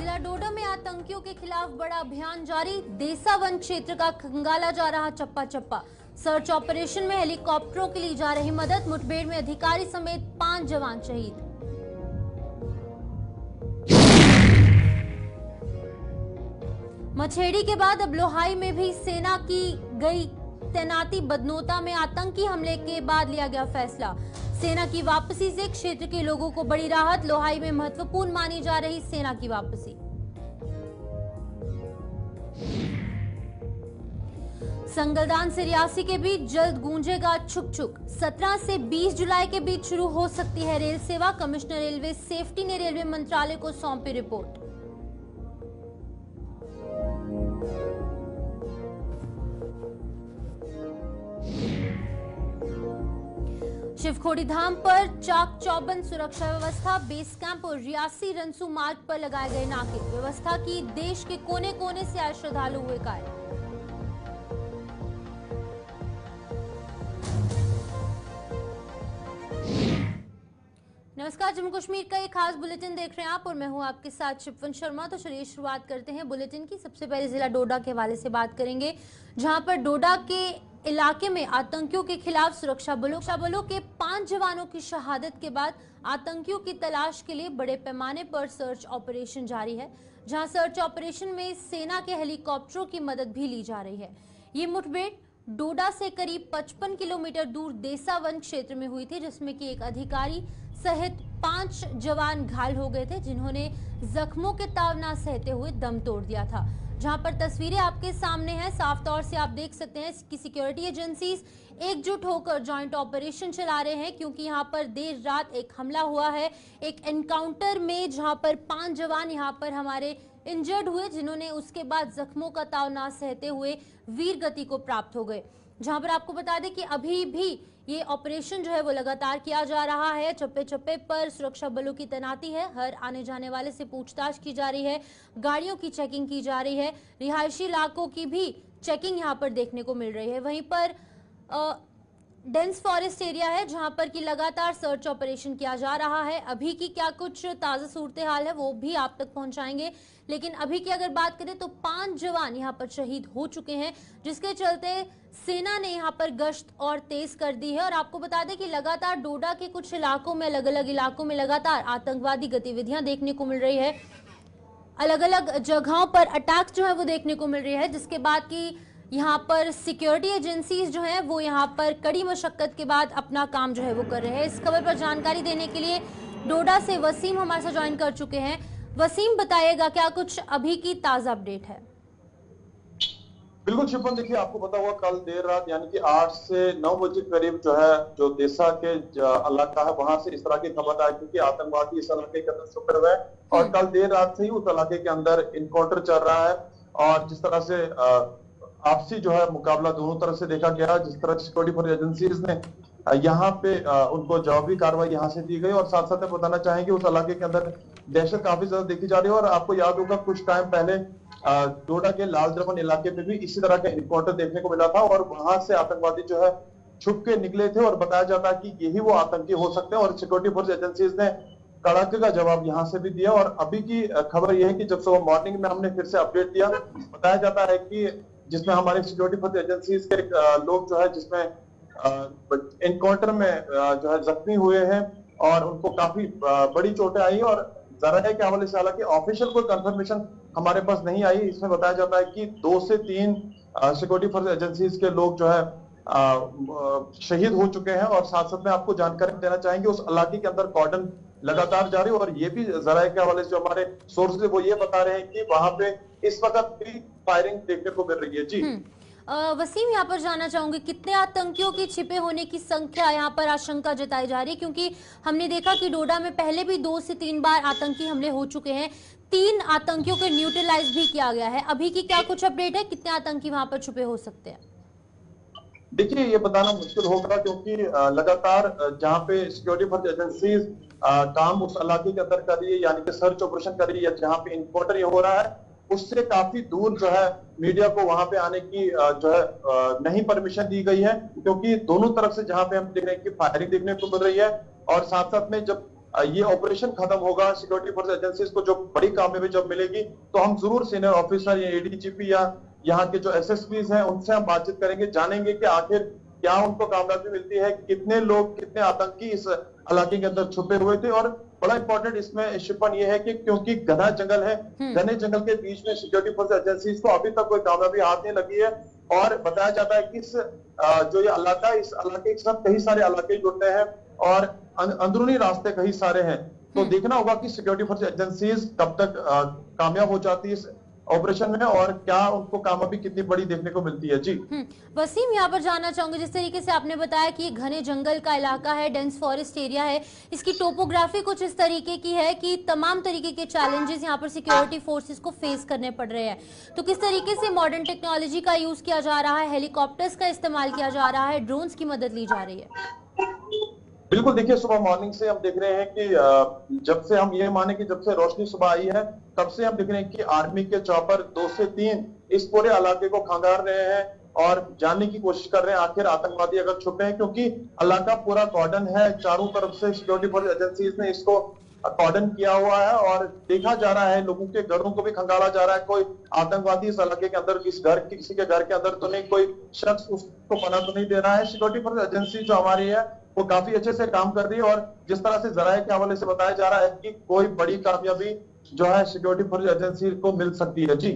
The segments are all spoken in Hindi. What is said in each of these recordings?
जिला डोडा में आतंकियों के खिलाफ बड़ा अभियान जारी। देसा वन क्षेत्र का खंगाला जा रहा चप्पा चप्पा। सर्च ऑपरेशन में हेलीकॉप्टरों की ली जा रही मदद। मुठभेड़ में अधिकारी समेत 5 जवान शहीद। मछेड़ी के बाद अब लोहाई में भी सेना की गई तैनाती। बदनोता में आतंकी हमले के बाद लिया गया फैसला। सेना की वापसी से क्षेत्र के लोगों को बड़ी राहत। लोहाई में महत्वपूर्ण मानी जा रही सेना की वापसी। संगलदान से रियासी के बीच जल्द गूंजेगा छुक छुक। 17 से 20 जुलाई के बीच शुरू हो सकती है रेल सेवा। कमिश्नर रेलवे सेफ्टी ने रेलवे मंत्रालय को सौंपी रिपोर्ट। शिवखोड़ी धाम पर चाक चौबंद सुरक्षा व्यवस्था। बेस कैंप और रियासी रनसू मार्ग पर लगाए गए नाके। व्यवस्था की देश के कोने कोने से आए श्रद्धालु हुए कायल। नमस्कार, जम्मू कश्मीर का एक खास बुलेटिन देख रहे हैं आप और मैं हूं आपके साथ शिपवन शर्मा। तो चलिए शुरुआत करते हैं बुलेटिन की। सबसे पहले जिला डोडा के हवाले से बात करेंगे, जहां पर डोडा के इलाके में आतंकियों के खिलाफ सुरक्षा बलों के 5 जवानों की शहादत के बाद आतंकियों की तलाश के लिए बड़े पैमाने पर सर्च ऑपरेशन जारी है, जहां सर्च ऑपरेशन में सेना के हेलीकॉप्टरों की मदद भी ली जा रही है। ये मुठभेड़ डोडा से करीब 55 किलोमीटर दूर देसा वन क्षेत्र में हुई थी, जिसमें कि एक अधिकारी सहित 5 जवान घायल हो गए थे, जिन्होंने जख्मों के ताव ना सहते हुए दम तोड़ दिया था। जहां पर तस्वीरें आपके सामने हैं, साफ तौर से आप देख सकते हैं कि सिक्योरिटी एजेंसीज एकजुट होकर जॉइंट ऑपरेशन चला रहे हैं, क्योंकि यहां पर देर रात एक हमला हुआ है एक एनकाउंटर में, जहां पर 5 जवान यहां पर हमारे इंजर्ड हुए, जिन्होंने उसके बाद जख्मों का ताव ना सहते हुए वीर गति को प्राप्त हो गए। जहां पर आपको बता दें कि अभी भी ये ऑपरेशन जो है वो लगातार किया जा रहा है। चप्पे चप्पे पर सुरक्षा बलों की तैनाती है। हर आने जाने वाले से पूछताछ की जा रही है। गाड़ियों की चेकिंग की जा रही है। रिहायशी इलाकों की भी चेकिंग यहाँ पर देखने को मिल रही है। वहीं पर डेंस फॉरेस्ट एरिया है, जहां पर कि लगातार सर्च ऑपरेशन किया जा रहा है। अभी की क्या कुछ ताज़ा सूरत हाल है वो भी आप तक पहुंचाएंगे, लेकिन अभी की अगर बात करें तो 5 जवान यहां पर शहीद हो चुके हैं, जिसके चलते सेना ने यहां पर गश्त और तेज कर दी है। और आपको बता दें कि लगातार डोडा के कुछ इलाकों में, अलग अलग इलाकों में लगातार आतंकवादी गतिविधियां देखने को मिल रही है। अलग अलग जगहों पर अटैक जो है वो देखने को मिल रही है, जिसके बाद की यहाँ पर सिक्योरिटी एजेंसीज जो हैं वो यहाँ पर कड़ी मशक्कत के बाद अपना काम जो है वो कर रहे हैं। इस खबर पर जानकारी देने के लिए डोडा से वसीम हमारे साथ ज्वाइन कर चुके हैं। वसीम, बताइएगा क्या कुछ अभी की ताजा अपडेट है? बिल्कुल शिपन, देखिए आपको पता हुआ कल देर रात यानी कि 8 से 9 बजे करीब जो है जो देसा के इलाका है वहां से इस तरह की खबर आई, क्योंकि आतंकवादी इस इलाके के अंदर छुपे हुए हैं और कल देर रात से ही उस इलाके के अंदर इनकाउंटर चल रहा है। और जिस तरह से आपसी जो है मुकाबला दोनों तरफ से देखा गया, जिस तरह सिक्योरिटी फोर्स एजेंसीज ने यहाँ पे उनको जवाबी कार्रवाई यहाँ से दी गई। और साथ साथ बताना चाहेंगे उस इलाके के अंदर दहशत काफी ज्यादा देखी जा रही है। और आपको याद होगा कुछ टाइम पहले डोडा के लाल दरवन इलाके में भी इसी तरह का एनकाउंटर देखने को मिला था और वहां से आतंकवादी जो है छुप के निकले थे और बताया जाता है कि यही वो आतंकी हो सकते हैं। और सिक्योरिटी फोर्स एजेंसीज ने कड़ाके का जवाब यहाँ से भी दिया। और अभी की खबर यह है कि जब सुबह मॉर्निंग में हमने फिर से अपडेट दिया, बताया जाता है कि जिसमें हमारे सिक्योरिटी फोर्स एजेंसीज के लोग जो है जिसमें एनकाउंटर में जो है जख्मी हुए हैं और उनको काफी बड़ी चोटें आई। और जरा के हवाले से हालांकि ऑफिशियल कोई कंफर्मेशन हमारे पास नहीं आई। इसमें बताया जाता है कि 2 से 3 सिक्योरिटी फोर्स एजेंसीज के लोग जो है शहीद हो चुके हैं। और साथ साथ में आपको जानकारी देना चाहेंगे उस इलाके के अंदर कॉर्डन लगातार जारी। और ये भी जरा के हवाले से जो हमारे सोर्सेज वो ये बता रहे हैं कि वहां पे इस वक्त भी फायरिंग देखने को मिल रही है। जी वसीम, यहाँ पर जानना चाहूंगी कितने आतंकियों की छिपे होने की संख्या यहाँ पर आशंका जताई जा रही है, क्योंकि हमने देखा कि डोडा में पहले भी 2 से 3 बार आतंकी हमले हो चुके हैं। 3 आतंकियों को न्यूट्रलाइज भी किया गया है। अभी की क्या कुछ अपडेट है, कितने आतंकी वहां पर छुपे हो सकते हैं? देखिए ये बताना मुश्किल होगा, क्योंकि लगातार जहाँ पे सिक्योरिटी फोर्स एजेंसीज काम उस इलाके के अंदर कर रही है, यानी कि सर्च ऑपरेशन कर रही है, जहाँ पे इनकाउंटर ये हो रहा है उससे काफी दूर जो है मीडिया को वहां पे आने की जो है नहीं परमिशन दी गई है, क्योंकि दोनों तरफ से जहां पे हम देख रहे हैं कि फायरिंग देखने को मिल रही है। और साथ साथ में जब ये ऑपरेशन खत्म होगा, सिक्योरिटी फोर्स एजेंसीज को जो बड़ी कामयाबी जब मिलेगी तो हम जरूर सीनियर ऑफिसर या एडीजीपी या यहाँ के जो एसएसपीज हैं उनसे हम बातचीत करेंगे, जानेंगे कि आखिर क्या उनको कामयाबी मिलती है, कितने लोग, कितने आतंकी इस इलाके के अंदर छुपे हुए थे। और बड़ा इंपॉर्टेंट इसमें शिपन ये है कि क्योंकि घना जंगल है, घने जंगल के बीच में सिक्योरिटी फोर्स एजेंसीज को अभी तक कोई कामयाबी हाथ नहीं लगी है। और बताया जाता है कि इस जो ये इलाका, इस इलाके के साथ कई सारे इलाके जुड़ते हैं और अंदरूनी रास्ते कई सारे हैं। तो देखना होगा कि सिक्योरिटी फोर्स एजेंसीज कब तक कामयाब हो जाती है इस ऑपरेशन में और क्या उनको कामयाबी कितनी बड़ी देखने को मिलती है। जी वसीम, यहाँ पर जानना चाहूंगे, जिस तरीके से आपने बताया कि ये घने जंगल का इलाका है, डेंस फॉरेस्ट एरिया है, इसकी टोपोग्राफी कुछ इस तरीके की है कि तमाम तरीके के चैलेंजेस यहाँ पर सिक्योरिटी फोर्सेस को फेस करने पड़ रहे हैं। तो किस तरीके से मॉडर्न टेक्नोलॉजी का यूज किया जा रहा है, हेलीकॉप्टर्स का इस्तेमाल किया जा रहा है, ड्रोन्स की मदद ली जा रही है? बिल्कुल, देखिए सुबह मॉर्निंग से हम देख रहे हैं कि जब से हम ये माने कि जब से रोशनी सुबह आई है तब से हम देख रहे हैं कि आर्मी के चॉपर 2 से 3 इस पूरे इलाके को खंगार रहे हैं और जानने की कोशिश कर रहे हैं आखिर आतंकवादी अगर छुपे हैं, क्योंकि इलाका पूरा कॉर्डन है, चारों तरफ से सिक्योरिटी फोर्स एजेंसीज ने इसको कॉर्डन किया हुआ है और देखा जा रहा है, लोगों के घरों को भी खंगाला जा रहा है। कोई आतंकवादी इस इलाके के अंदर किसी के घर के अंदर तो नहीं, कोई शख्स उसको पना तो नहीं दे रहा है। सिक्योरिटी फोर्स एजेंसी जो हमारी है वो काफी अच्छे से काम कर रही है और जिस तरह से जराये के हवाले से बताया जा रहा है कि कोई बड़ी कामयाबी जो है सिक्योरिटी फोर्स एजेंसी को मिल सकती है। जी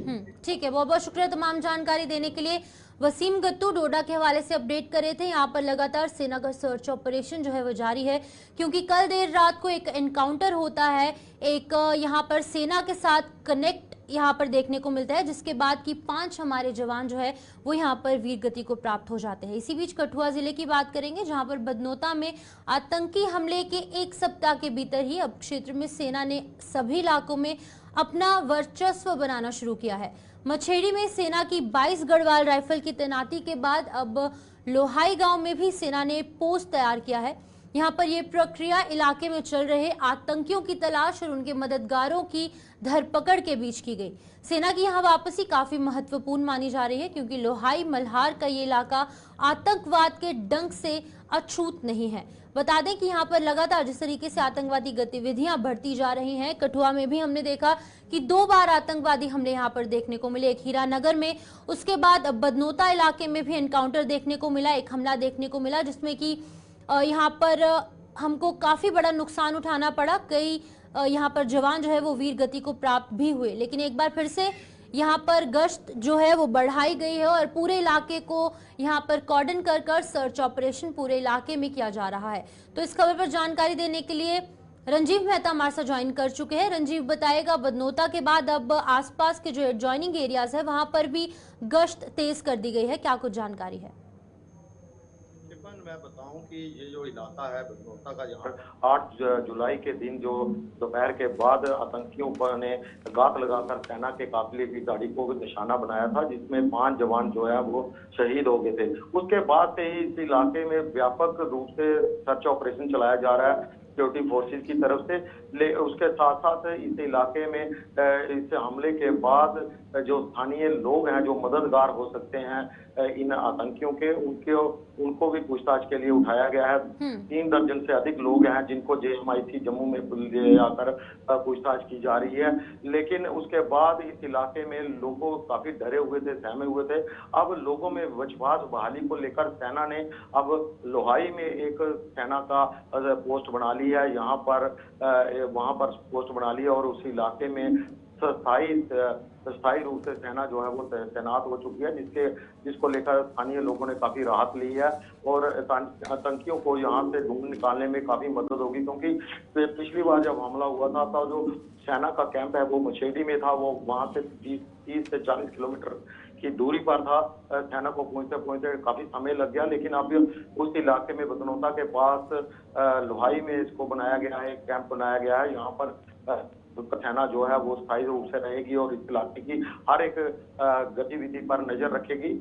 ठीक है, बहुत बहुत शुक्रिया तमाम जानकारी देने के लिए। वसीम गत्तू डोडा के हवाले से अपडेट कर रहे थे। यहाँ पर लगातार सेना का सर्च ऑपरेशन जो है वो जारी है, क्योंकि कल देर रात को एक एनकाउंटर होता है, एक यहाँ पर सेना के साथ कनेक्ट यहाँ पर देखने को मिलता है, जिसके बाद की 5 हमारे जवान जो है वो यहाँ पर वीर गति को प्राप्त हो जाते हैं। इसी बीच कठुआ जिले की बात करेंगे, जहाँ पर बदनोता में आतंकी हमले के 1 सप्ताह के भीतर ही अब क्षेत्र में सेना ने सभी इलाकों में अपना वर्चस्व बनाना शुरू किया है। मछेड़ी में सेना की 22 गढ़वाल राइफल की तैनाती के बाद अब लोहाई गांव में भी सेना ने पोस्ट तैयार किया है। यहाँ पर यह प्रक्रिया इलाके में चल रहे आतंकियों की तलाश और उनके मददगारों की धरपकड़ के बीच की गई। सेना की यहाँ वापसी काफी महत्वपूर्ण मानी जा रही है, क्योंकि लोहाई मल्हार का ये इलाका आतंकवाद के डंक से अछूत नहीं है। बता दें कि यहाँ पर लगातार जिस तरीके से आतंकवादी गतिविधियां बढ़ती जा रही हैं, कठुआ में भी हमने देखा कि 2 बार आतंकवादी हमले यहाँ पर देखने को मिले, एक हीरानगर में, उसके बाद बदनोता इलाके में भी एनकाउंटर देखने को मिला, एक हमला देखने को मिला जिसमें कि यहाँ पर हमको काफी बड़ा नुकसान उठाना पड़ा। कई यहाँ पर जवान जो है वो वीर गति को प्राप्त भी हुए, लेकिन एक बार फिर से यहाँ पर गश्त जो है वो बढ़ाई गई है और पूरे इलाके को यहाँ पर कॉर्डन कर सर्च ऑपरेशन पूरे इलाके में किया जा रहा है। तो इस खबर पर जानकारी देने के लिए रंजीव मेहता हमारे साथ ज्वाइन कर चुके हैं। रंजीव, बताएगा, बदनोता के बाद अब आसपास के जो एडजॉइनिंग एरियाज है वहां पर भी गश्त तेज कर दी गई है, क्या कुछ जानकारी है? मैं बताऊं कि ये जो इलाका है बदनोता का, यहाँ 8 जुलाई के दिन जो दोपहर के बाद आतंकियों ने घात लगाकर सेना के काफिले की गाड़ी को निशाना बनाया था, जिसमें 5 जवान जो है वो शहीद हो गए थे। उसके बाद से ही इस इलाके में व्यापक रूप से सर्च ऑपरेशन चलाया जा रहा है सिक्योरिटी फोर्सेस की तरफ से। उसके साथ साथ इस इलाके में इस हमले के बाद जो स्थानीय लोग हैं, जो मददगार हो सकते हैं इन आतंकियों के, उनको भी पूछताछ के लिए उठाया गया है। 3 दर्जन से अधिक लोग हैं जिनको JMIC जम्मू में ले जाकर पूछताछ की जा रही है। लेकिन उसके बाद इस इलाके में लोगों काफी डरे हुए थे, सहमे हुए थे। अब लोगों में विश्वास बहाली को लेकर सेना ने अब लोहाई में एक सेना का पोस्ट बना ली है, यहाँ पर वहां पर पोस्ट बना ली है और उस इलाके में स्थायी रूप से सेना जो है वो तैनात हो चुकी है, जिसको लेकर स्थानीय लोगों ने काफी राहत ली है और आतंकियों को यहाँ से ढूंढ निकालने में काफी मदद होगी। क्योंकि पिछली बार जब हमला हुआ था तो जो सेना का कैंप है वो मछेड़ी में था, वो वहां से 30 से 40 किलोमीटर की दूरी पर था। सेना को पहुंचते काफी समय लग गया, लेकिन अब उस इलाके में बदनोता के पास लोहाई में इसको बनाया गया है, कैंप बनाया गया है। यहाँ पर सेना जो है वो स्थायी रूप से रहेगी और इस इलाके की हर एक गतिविधि पर नजर रखेगी।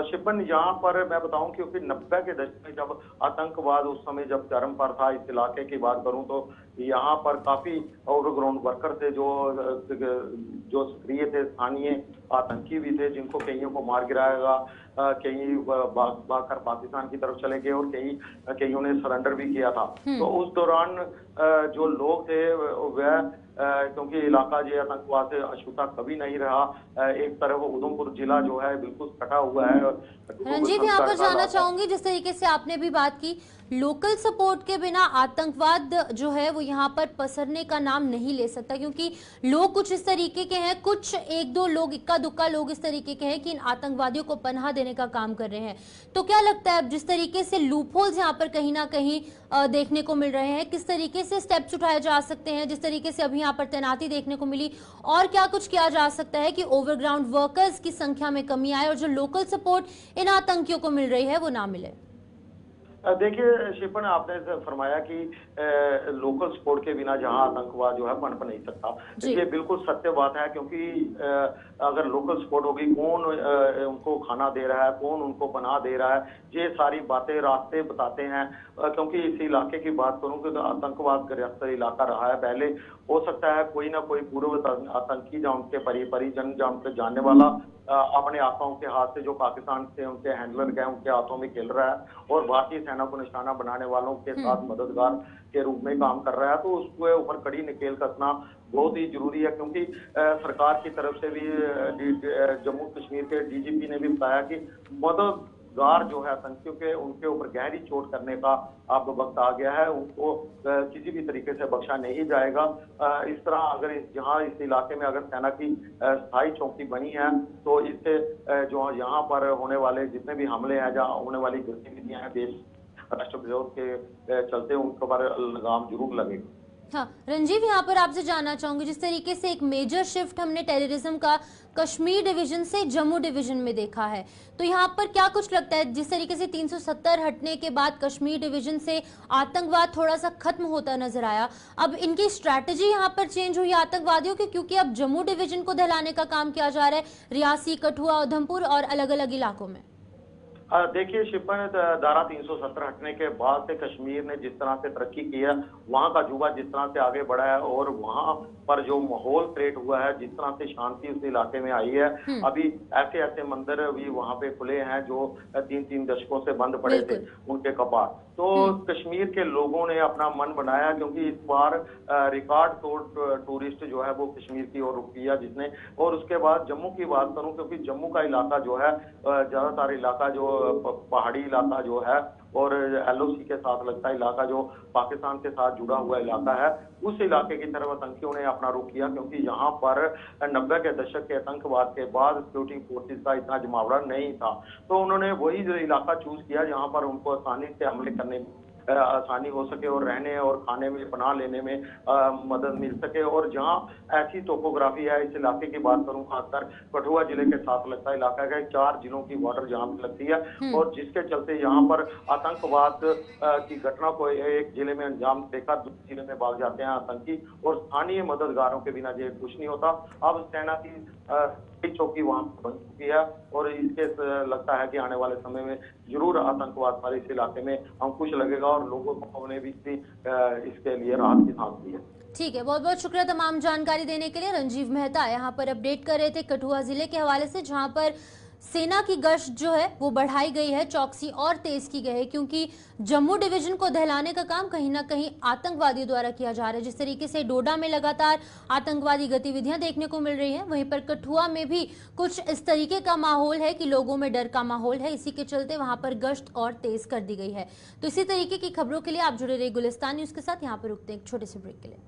शिपन, यहाँ पर मैं बताऊं क्योंकि 90 के दशक में जब आतंकवाद उस समय जब चरम पर था, इस इलाके की बात करूं तो यहाँ पर काफी ओवरग्राउंड वर्कर थे जो सक्रिय थे, स्थानीय आतंकी भी थे, जिनको कईयों को मार गिराया, कई भागकर पाकिस्तान की तरफ चले गए और कईयों ने सरेंडर भी किया था। तो उस दौरान जो लोग थे वह क्योंकि इलाका जो आतंकवाद से अछूता कभी नहीं रहा। एक तरफ उधमपुर जिला जो है बिल्कुल कटा हुआ है। रंजीव, यहाँ पर जानना चाहूंगी, जिस तरीके से आपने भी बात की, लोकल सपोर्ट के बिना आतंकवाद जो है वो यहाँ पर पसरने का नाम नहीं ले सकता, क्योंकि लोग कुछ इस तरीके के हैं, कुछ एक दो लोग, इक्का दुक्का लोग इस तरीके के हैं कि इन आतंकवादियों को पनाह देने का काम कर रहे हैं। तो क्या लगता है, अब जिस तरीके से लूपहोल्स यहाँ पर कहीं ना कहीं देखने को मिल रहे हैं, किस तरीके से स्टेप्स उठाए जा सकते हैं, जिस तरीके से अभी यहाँ पर तैनाती देखने को मिली, और क्या कुछ किया जा सकता है कि ओवरग्राउंड वर्कर्स की संख्या में कमी आए और जो लोकल सपोर्ट इन आतंकियों को मिल रही है वो ना मिले? देखिए शिपन, आपने फरमाया कि लोकल सपोर्ट के बिना जहां आतंकवाद जो है पनप नहीं सकता। ये बिल्कुल सत्य बात है, क्योंकि अगर लोकल सपोर्ट होगी, कौन उनको खाना दे रहा है, कौन उनको पनाह दे रहा है, ये सारी बातें रास्ते बताते हैं। क्योंकि इस इलाके की बात करूं तो आतंकवाद ग्रस्त इलाका रहा है पहले। हो सकता है कोई ना कोई पूर्व आतंकी या उनके परिजन या उनके जानने वाला अपने आकाओं के हाथ से, जो पाकिस्तान से उनके हैंडलर गए, उनके हाथों में खेल रहा है और भारतीय सेना को निशाना बनाने वालों के साथ मददगार के रूप में काम कर रहा है। तो उसके ऊपर कड़ी नकेल कसना बहुत ही जरूरी है, क्योंकि सरकार की तरफ से भी जम्मू कश्मीर के डीजीपी ने भी बताया कि मददगार जो है आतंकियों के, उनके ऊपर गहरी चोट करने का अब वक्त आ गया है। उनको किसी भी तरीके से बख्शा नहीं जाएगा। इस तरह अगर जहां इस इलाके में अगर सेना की स्थायी चौकी बनी है, तो इससे जो यहाँ पर होने वाले जितने भी हमले हैं, जहाँ होने वाली गतिविधियां हैं देश राष्ट्र विरोध के चलते, उनके पर लगाम जरूर लगेगी। हाँ रंजीव, यहाँ पर आपसे जानना चाहूंगी, जिस तरीके से एक मेजर शिफ्ट हमने टेररिज्म का कश्मीर डिवीजन से जम्मू डिवीजन में देखा है, तो यहाँ पर क्या कुछ लगता है, जिस तरीके से 370 हटने के बाद कश्मीर डिवीजन से आतंकवाद थोड़ा सा खत्म होता नजर आया, अब इनकी स्ट्रैटेजी यहाँ पर चेंज हुई आतंकवादियों की, क्योंकि अब जम्मू डिवीजन को दहलाने का काम किया जा रहा है, रियासी, कठुआ, उधमपुर और अलग अलग इलाकों में? देखिए शिपन, धारा 370 हटने के बाद से कश्मीर ने जिस तरह से तरक्की की है, वहां का युवा जिस तरह से आगे बढ़ा है और वहां पर जो माहौल क्रिएट हुआ है, जिस तरह से शांति उस इलाके में आई है, अभी ऐसे ऐसे मंदिर भी वहां पे खुले हैं जो 3-3 दशकों से बंद पड़े थे, उनके कपाट। तो कश्मीर के लोगों ने अपना मन बनाया, क्योंकि इस बार रिकॉर्ड तोड़ टूरिस्ट जो है वो कश्मीर की ओर रुख किया जिसने। और उसके बाद जम्मू की बात करूं, क्योंकि जम्मू का इलाका जो है, ज्यादातर इलाका जो पहाड़ी इलाका जो है और LOC के साथ लगता इलाका, जो पाकिस्तान के साथ जुड़ा हुआ इलाका है, उस इलाके की तरफ आतंकियों ने अपना रुख किया, क्योंकि यहाँ पर 90 के दशक के आतंकवाद के बाद सिक्योरिटी फोर्सेस का इतना जमावड़ा नहीं था। तो उन्होंने वही इलाका चूज किया जहाँ पर उनको आसानी से हमले करने आसानी हो सके और रहने और खाने में, पनाह लेने में मदद मिल सके। और जहां ऐसी टोपोग्राफी है, इस इलाके की बात करूं, खासकर कठुआ जिले के साथ लगता इलाका है, 4 जिलों की बॉर्डर जहां पे लगती है, और जिसके चलते यहाँ पर आतंकवाद की घटना को एक जिले में अंजाम देकर दूसरे जिले में भाग जाते हैं आतंकी, और स्थानीय मददगारों के बिना ये कुछ नहीं होता। अब सेना की चौकी वहां बन चुकी है और इसके लगता है कि आने वाले समय में जरूर आतंकवाद पर इस इलाके में अंकुश लगेगा और लोगों को ने भी इसके लिए राहत की सांस दी है। ठीक है, बहुत बहुत शुक्रिया तमाम जानकारी देने के लिए। रंजीव मेहता यहाँ पर अपडेट कर रहे थे कठुआ जिले के हवाले से, जहां पर सेना की गश्त जो है वो बढ़ाई गई है, चौकसी और तेज की गई है, क्योंकि जम्मू डिवीजन को दहलाने का काम कहीं ना कहीं आतंकवादियों द्वारा किया जा रहा है। जिस तरीके से डोडा में लगातार आतंकवादी गतिविधियां देखने को मिल रही हैं, वहीं पर कठुआ में भी कुछ इस तरीके का माहौल है कि लोगों में डर का माहौल है, इसी के चलते वहां पर गश्त और तेज कर दी गई है। तो इसी तरीके की खबरों के लिए आप जुड़े रहिए गुलिस्तान न्यूज के साथ। यहाँ पर रुकते हैं एक छोटे से ब्रेक के लिए।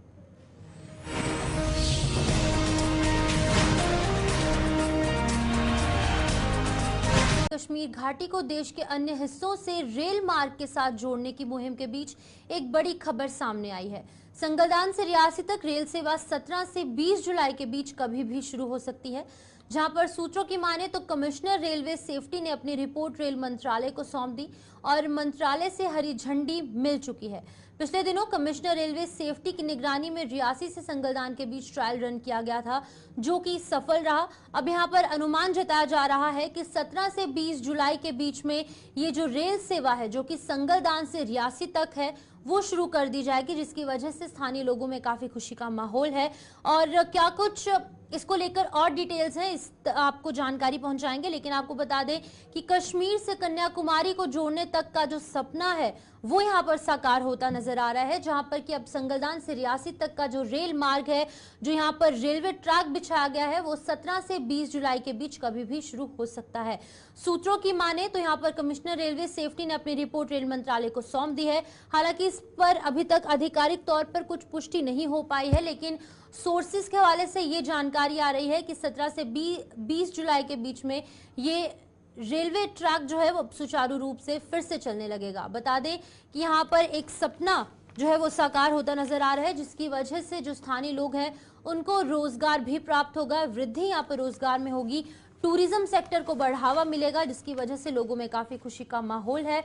कश्मीर घाटी को देश के अन्य हिस्सों से रेल मार्ग के साथ जोड़ने की मुहिम के बीच एक बड़ी खबर सामने आई है। संगलदान से रियासी तक रेल सेवा 17 से 20 जुलाई के बीच कभी भी शुरू हो सकती है, जहां पर सूत्रों की माने तो कमिश्नर रेलवे सेफ्टी ने अपनी रिपोर्ट रेल मंत्रालय को सौंप दी और मंत्रालय से हरी झंडी मिल चुकी है। पिछले दिनों कमिश्नर रेलवे सेफ्टी की निगरानी में रियासी से संगलदान के बीच ट्रायल रन किया गया था, जो कि सफल रहा। अब यहां पर अनुमान जताया जा रहा है कि 17 से 20 जुलाई के बीच में ये जो रेल सेवा है, जो कि संगलदान से रियासी तक है, वो शुरू कर दी जाएगी, जिसकी वजह से स्थानीय लोगों में काफी खुशी का माहौल है। और क्या कुछ इसको लेकर और डिटेल्स हैं, इस आपको जानकारी पहुंचाएंगे। लेकिन आपको बता दें कि कश्मीर से कन्याकुमारी को जोड़ने तक का जो सपना है वो यहाँ पर साकार होता नजर आ रहा है, जहां पर कि अब संगलदान से रियासी तक का जो रेल मार्ग है, जो यहाँ पर रेलवे ट्रैक बिछाया गया है, वो 17 से 20 जुलाई के बीच कभी भी शुरू हो सकता है। सूत्रों की माने तो यहाँ पर कमिश्नर रेलवे सेफ्टी ने अपनी रिपोर्ट रेल मंत्रालय को सौंप दी है। हालांकि इस पर अभी तक आधिकारिक तौर पर कुछ पुष्टि नहीं हो पाई है, लेकिन सोर्सेज के हवाले से ये जानकारी आ रही है कि 17 से 20 जुलाई के बीच में ये रेलवे ट्रैक जो है वो सुचारू रूप से फिर से चलने लगेगा। बता दें कि यहाँ पर एक सपना जो है वो साकार होता नजर आ रहा है, जिसकी वजह से जो स्थानीय लोग हैं उनको रोजगार भी प्राप्त होगा, वृद्धि यहाँ पर रोजगार में होगी, टूरिज्म सेक्टर को बढ़ावा मिलेगा, जिसकी वजह से लोगों में काफी खुशी का माहौल है।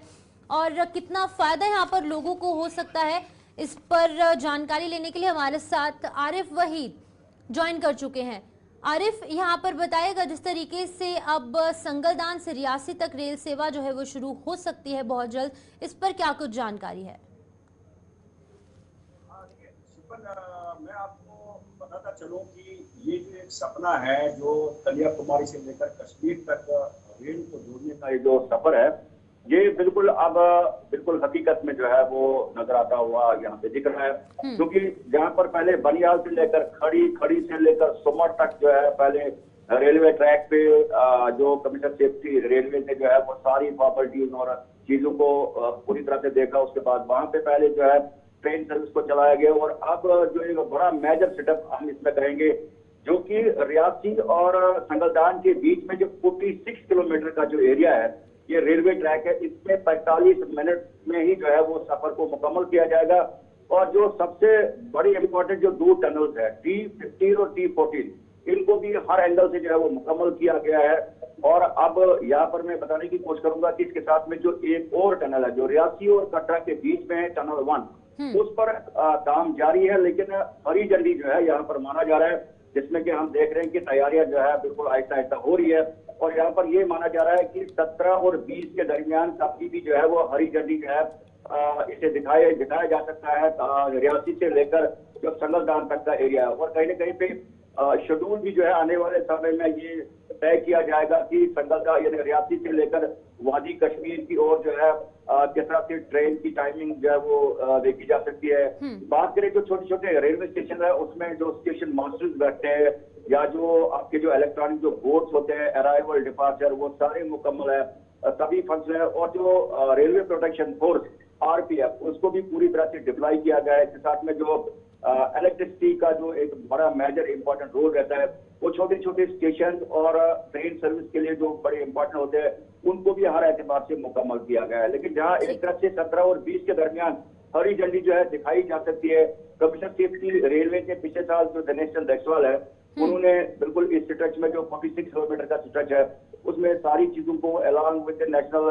और कितना फायदा यहाँ पर लोगों को हो सकता है, इस पर जानकारी लेने के लिए हमारे साथ आरिफ वहीद ज्वाइन कर चुके हैं। आरिफ, यहाँ पर बताएगा जिस तरीके से अब संगलदान से रियासी तक रेल सेवा जो है वो शुरू हो सकती है बहुत जल्द, इस पर क्या कुछ जानकारी है? मैं आपको बताता चलूं कि ये जो एक सपना है जो कन्याकुमारी से लेकर कश्मीर तक रेल को जोड़ने का ये जो सफर है, ये बिल्कुल अब बिल्कुल हकीकत में जो है वो नजर आता हुआ यहाँ पे दिख रहा है। क्योंकि जहाँ पर पहले बनियाल से लेकर खड़ी से लेकर सुमर तक जो है पहले रेलवे ट्रैक पे जो कमिश्नर सेफ्टी रेलवे ने जो है वो सारी प्रॉपर्टीज और चीजों को पूरी तरह से देखा। उसके बाद वहां पे पहले जो है ट्रेन सर्विस को चलाया गया, और अब जो एक बड़ा मेजर सेटअप हम इसमें कहेंगे, जो कि रियासी और संगलदान के बीच में जो 46 किलोमीटर का जो एरिया है, ये रेलवे ट्रैक है, इसमें 45 मिनट में ही जो है वो सफर को मुकम्मल किया जाएगा। और जो सबसे बड़ी इंपॉर्टेंट जो 2 टनल्स है, T15 और T14, इनको भी हर एंगल से जो है वो मुकम्मल किया गया है। और अब यहाँ पर मैं बताने की कोशिश करूंगा कि इसके साथ में जो एक और टनल है जो रियासी और कटरा के बीच में है, टनल 1, उस पर काम जारी है, लेकिन हरी झंडी जो है यहाँ पर माना जा रहा है, जिसमें कि हम देख रहे हैं कि तैयारियां जो है बिल्कुल आहिस्ता आहिस्ता हो रही है। और यहाँ पर ये माना जा रहा है कि 17 और 20 के दरमियान कभी भी जो है वो हरी झंडी जो है इसे दिखाया जा सकता है, रियासी से लेकर जो संगलदान तक का एरिया है। और कहीं ना कहीं पे शेड्यूल भी जो है आने वाले समय में ये तय किया जाएगा कि संगलदान यानी रियासी से लेकर वादी कश्मीर की ओर जो है किस तरह से ट्रेन की टाइमिंग जो है वो देखी जा सकती है। बात करें जो छोटे छोटे रेलवे स्टेशन है, उसमें जो स्टेशन मास्टर्स बैठते हैं या जो आपके जो इलेक्ट्रॉनिक जो बोर्ड्स होते हैं, अराइवल डिपार्चर, वो सारे मुकम्मल है, सभी फंक्शन है। और जो रेलवे प्रोटेक्शन फोर्स RPF, उसको भी पूरी तरह से डिप्लॉय किया गया है। इसके साथ में जो इलेक्ट्रिसिटी का जो एक बड़ा मेजर इंपॉर्टेंट रोल रहता है, वो छोटे छोटे स्टेशन और ट्रेन सर्विस के लिए जो बड़े इंपॉर्टेंट होते हैं, उनको भी हर एतबार से मुकम्मल किया गया है। लेकिन जहाँ एक तरफ से 17 और 20 के दरमियान हरी झंडी जो है दिखाई जा सकती है, कमिश्नर सेफ्टी रेलवे के पिछले साल जो दिनेश चंद्र देसवाल है, उन्होंने बिल्कुल इस स्ट्रेच में जो 46 किलोमीटर का स्ट्रेच है, उसमें सारी चीजों को along with national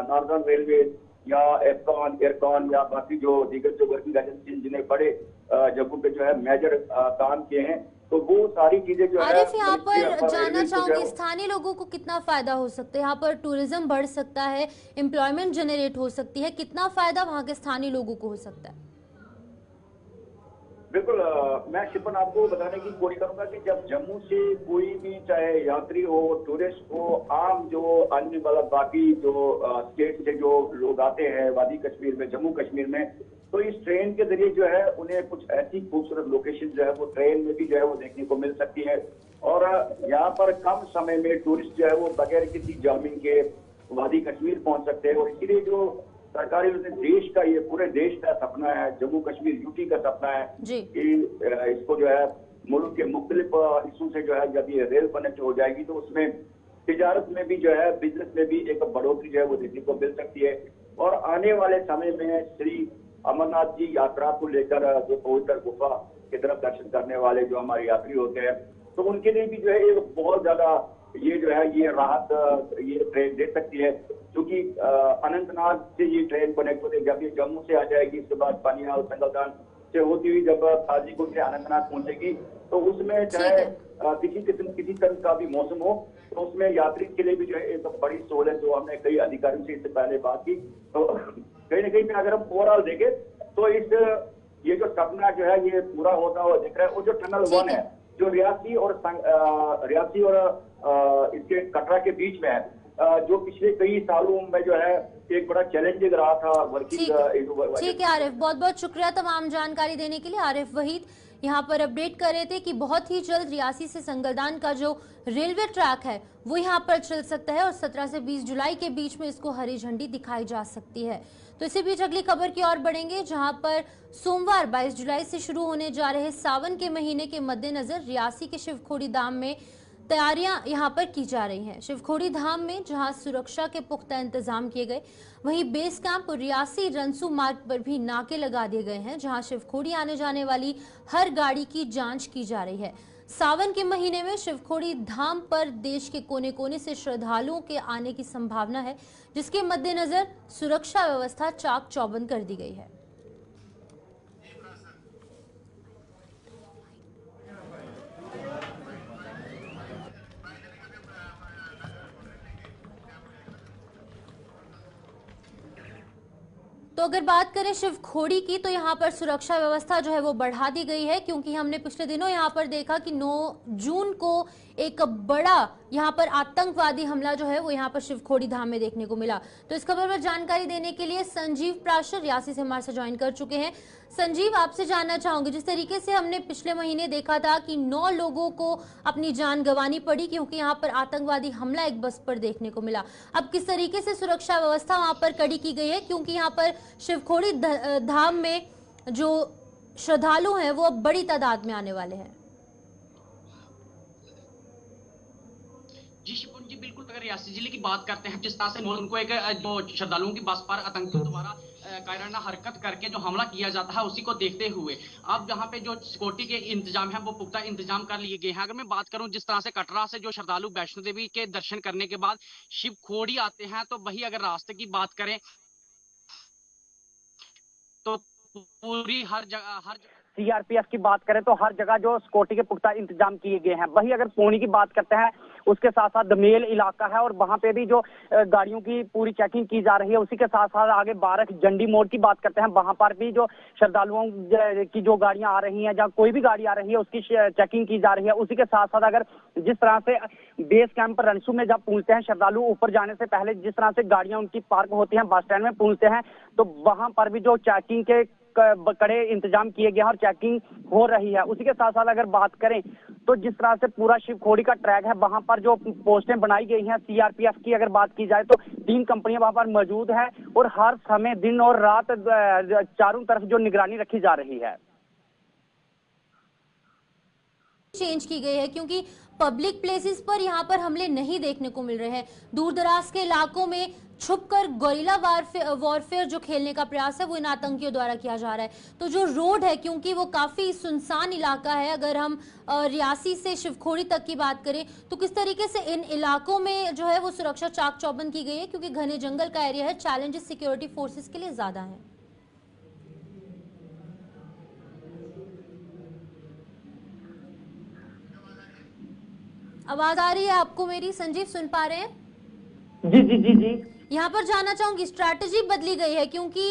northern railway या एफकॉन, एयरकॉन या बाकी जो दीगर जो वर्किंग एजेंसी जिन्हें बड़े जगहों पे जो है मेजर काम किए हैं, तो वो सारी चीजें जो है। आरिफ, यहाँ पर जानना चाहूंगी स्थानीय लोगों को कितना फायदा हो सकता है? यहाँ पर टूरिज्म बढ़ सकता है, एम्प्लॉयमेंट जनरेट हो सकती है, कितना फायदा वहाँ के स्थानीय लोगों को हो सकता है? बिल्कुल, मैं शिपन आपको बताने की कोशिश करूंगा कि जब जम्मू से कोई भी चाहे यात्री हो, टूरिस्ट हो, आम जो आने वाला बाकी जो स्टेट से जो लोग आते हैं वादी कश्मीर में, जम्मू कश्मीर में, तो इस ट्रेन के जरिए जो है उन्हें कुछ ऐसी खूबसूरत लोकेशन जो है वो ट्रेन में भी जो है वो देखने को मिल सकती है। और यहाँ पर कम समय में टूरिस्ट जो है वो बगैर किसी जामिंग के वादी कश्मीर पहुंच सकते हैं। और इसीलिए जो सरकारी देश का, ये पूरे देश का सपना है, जम्मू कश्मीर यूटी का सपना है कि इसको जो है मुल्क के मुख्तलिफ हिस्सों से जो है जब ये रेल कनेक्ट हो जाएगी, तो उसमें तिजारत में भी जो है, बिजनेस में भी एक बढ़ोतरी जो है वो देखने को मिल सकती है। और आने वाले समय में श्री अमरनाथ जी यात्रा को लेकर जो पवित्र गुफा की तरफ दर्शन करने वाले जो हमारे यात्री होते हैं, तो उनके लिए भी जो है एक बहुत ज्यादा ये जो है ये राहत ये ट्रेन दे सकती है। क्योंकि अनंतनाग से ये ट्रेन कनेक्ट होती है, जब ये जम्मू से आ जाएगी इसके बाद बनिया और संगलदान से होती हुई जब गाजीपुर से अनंतनाग पहुंचेगी तो उसमें चाहे किसी तरह का भी मौसम हो तो उसमें यात्री के लिए भी जो है एक बड़ी सहूलत, जो हमने कई अधिकारियों से इससे पहले बात की, तो कहीं ना कहीं पे अगर हम ओवरऑल देखें तो ये जो सपना जो है ये पूरा होता हुआ दिख रहा है। और जो टनल 1 है जो रियासी और इसके कटरा के बीच में है, जो पिछले कई सालों में जो है एक बड़ा चैलेंजिंग रहा था वर्किंग। ठीक है आरिफ, बहुत बहुत शुक्रिया तमाम जानकारी देने के लिए। आरिफ वहीद यहाँ पर अपडेट कर रहे थे कि बहुत ही जल्द रियासी से संगलदान का जो रेलवे ट्रैक है वो यहाँ पर चल सकता है और 17 से 20 जुलाई के बीच में इसको हरी झंडी दिखाई जा सकती है। तो इसी बीच अगली खबर की ओर बढ़ेंगे, जहां पर सोमवार 22 जुलाई से शुरू होने जा रहे सावन के महीने के मद्देनजर रियासी के शिवखोड़ी धाम में तैयारियां यहां पर की जा रही हैं। शिवखोड़ी धाम में जहां सुरक्षा के पुख्ता इंतजाम किए गए, वहीं बेस कैंप और रियासी रनसू मार्ग पर भी नाके लगा दिए गए हैं, जहां शिवखोड़ी आने जाने वाली हर गाड़ी की जांच की जा रही है। सावन के महीने में शिवखोड़ी धाम पर देश के कोने कोने से श्रद्धालुओं के आने की संभावना है, जिसके मद्देनजर सुरक्षा व्यवस्था चाक चौबंद कर दी गई है। तो अगर बात करें शिवखोड़ी की, तो यहाँ पर सुरक्षा व्यवस्था जो है वो बढ़ा दी गई है, क्योंकि हमने पिछले दिनों यहाँ पर देखा कि 9 जून को एक बड़ा यहाँ पर आतंकवादी हमला जो है वो यहाँ पर शिवखोड़ी धाम में देखने को मिला। तो इस खबर पर जानकारी देने के लिए संजीव प्राशर रियासी से हमारे से ज्वाइन कर चुके हैं। संजीव, आपसे जानना चाहूंगी, जिस तरीके से हमने पिछले महीने देखा था कि 9 लोगों को अपनी जान गंवानी पड़ी क्योंकि यहाँ पर आतंकवादी हमला एक बस पर देखने को मिला, अब किस तरीके से सुरक्षा व्यवस्था वहां पर कड़ी की गई है, क्योंकि यहाँ पर शिवखोड़ी धाम में जो श्रद्धालु हैं वो अब बड़ी तादाद में आने वाले हैं? जी शिपुन जी, बिल्कुल। अगर रियासी जिले की बात करते हैं, जिस तरह से उनको एक जो श्रद्धालुओं की बस पर आतंकियों द्वारा कायराना हरकत करके जो हमला किया जाता है, उसी को देखते हुए अब यहाँ पे जो सिक्योरिटी के इंतजाम है वो पुख्ता इंतजाम कर लिए गए हैं। अगर मैं बात करूं जिस तरह से कटरा से जो श्रद्धालु वैष्णो देवी के दर्शन करने के बाद शिवखोड़ी आते हैं, तो वही अगर रास्ते की बात करें तो पूरी हर जगह सीआरपीएफ की बात करें तो हर जगह जो सिक्योरिटी के पुख्ता इंतजाम किए गए हैं। वही अगर पौनी की बात करते हैं, उसके साथ साथ दमेल इलाका है और वहां पे भी जो गाड़ियों की पूरी चेकिंग की जा रही है। उसी के साथ साथ आगे बारक जंडी मोड़ की बात करते हैं, वहां पर भी जो श्रद्धालुओं की जो गाड़ियां आ रही हैं, जहाँ कोई भी गाड़ी आ रही है उसकी चेकिंग की जा रही है। उसी के साथ साथ अगर जिस तरह से बेस कैंप रनसू में जब पहुंचते हैं श्रद्धालु, ऊपर जाने से पहले जिस तरह से गाड़ियां उनकी पार्क होती हैं, बस स्टैंड में पहुंचते हैं, तो वहां पर भी जो चेकिंग के कड़े इंतजाम किए गए हैं और चेकिंग हो रही है। उसी के साथ साथ अगर बात करें तो जिस तरह से पूरा शिवखोड़ी का ट्रैक है, वहां पर जो पोस्टें बनाई गई हैं सीआरपीएफ की अगर बात की जाए तो 3 कंपनियां वहां पर मौजूद है और हर समय दिन और रात चारों तरफ जो निगरानी रखी जा रही है। चेंज की गई है क्योंकि पब्लिक प्लेसेस पर यहाँ पर हमले नहीं देखने को मिल रहे हैं। दूर दराज के इलाकों में छुपकर गोरिल्ला वॉरफेयर जो खेलने का प्रयास है वो इन आतंकियों द्वारा किया जा रहा है। तो जो रोड है, क्योंकि वो काफी सुनसान इलाका है, अगर हम रियासी से शिवखोड़ी तक की बात करें तो किस तरीके से इन इलाकों में जो है वो सुरक्षा चाक चौबंद की गई है, क्योंकि घने जंगल का एरिया है, चैलेंजेस सिक्योरिटी फोर्सेस के लिए ज्यादा है। आवाज आ रही है आपको मेरी? संजीव सुन पा रहे हैं? जी जी जी जी। यहाँ पर जानना चाहूंगी, स्ट्रैटेजी बदली गई है क्योंकि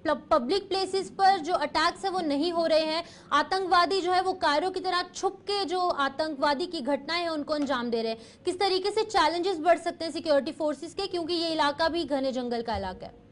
पब्लिक प्लेसेस पर जो अटैक्स है वो नहीं हो रहे हैं, आतंकवादी जो है वो कायरो की तरह छुप के जो आतंकवादी की घटनाएं हैं उनको अंजाम दे रहे हैं। किस तरीके से चैलेंजेस बढ़ सकते हैं सिक्योरिटी फोर्सेस के, क्योंकि ये इलाका भी घने जंगल का इलाका है?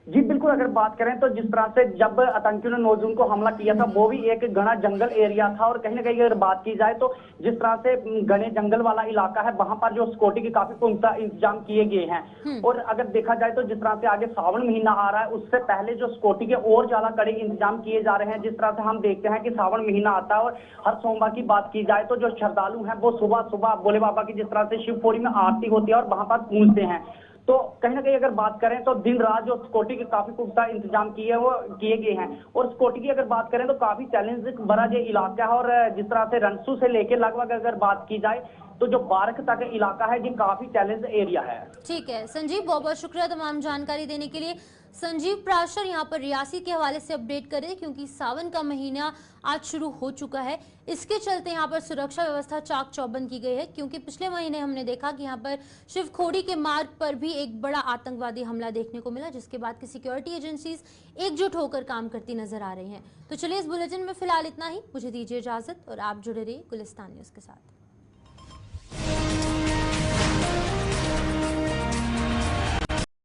जी बिल्कुल, अगर बात करें तो जिस तरह से जब आतंकियों ने 9 जून को हमला किया था वो भी एक घना जंगल एरिया था और कहीं ना कहीं अगर बात की जाए तो जिस तरह से घने जंगल वाला इलाका है वहां पर जो सिक्योरिटी के काफी पुख्ता इंतजाम किए गए हैं। और अगर देखा जाए तो जिस तरह से आगे सावन महीना आ रहा है उससे पहले जो सिक्योरिटी के और ज्यादा कड़े इंतजाम किए जा रहे हैं। जिस तरह से हम देखते हैं कि सावन महीना आता है और हर सोमवार की बात की जाए तो जो श्रद्धालु हैं वो सुबह सुबह भोले बाबा की जिस तरह से शिवखोड़ी में आरती होती है और वहां पर पहुंचते हैं, तो कहीं ना कहीं अगर बात करें तो दिन रात जो सिक्योरिटी के काफी पुख्ता इंतजाम किए गए हैं। और सिक्योरिटी की अगर बात करें तो काफी चैलेंज भरा ये इलाका है। और जिस तरह से रनसू से लेके लगभग अगर बात की जाए तो जो बारक तक इलाका है ये काफी चैलेंज एरिया है। ठीक है संजीव, बहुत बहुत शुक्रिया तमाम जानकारी देने के लिए। संजीव प्राशर यहाँ पर रियासी के हवाले से अपडेट करें, क्योंकि सावन का महीना आज शुरू हो चुका है। इसके चलते यहाँ पर सुरक्षा व्यवस्था चाक चौबंद की गई है, क्योंकि पिछले महीने हमने देखा कि यहाँ पर शिवखोड़ी के मार्ग पर भी एक बड़ा आतंकवादी हमला देखने को मिला, जिसके बाद की सिक्योरिटी एजेंसीज एकजुट होकर काम करती नजर आ रही हैं। तो चलिए इस बुलेटिन में फिलहाल इतना ही, मुझे दीजिए इजाजत और आप जुड़े रहिए गुलिस्तान न्यूज के साथ।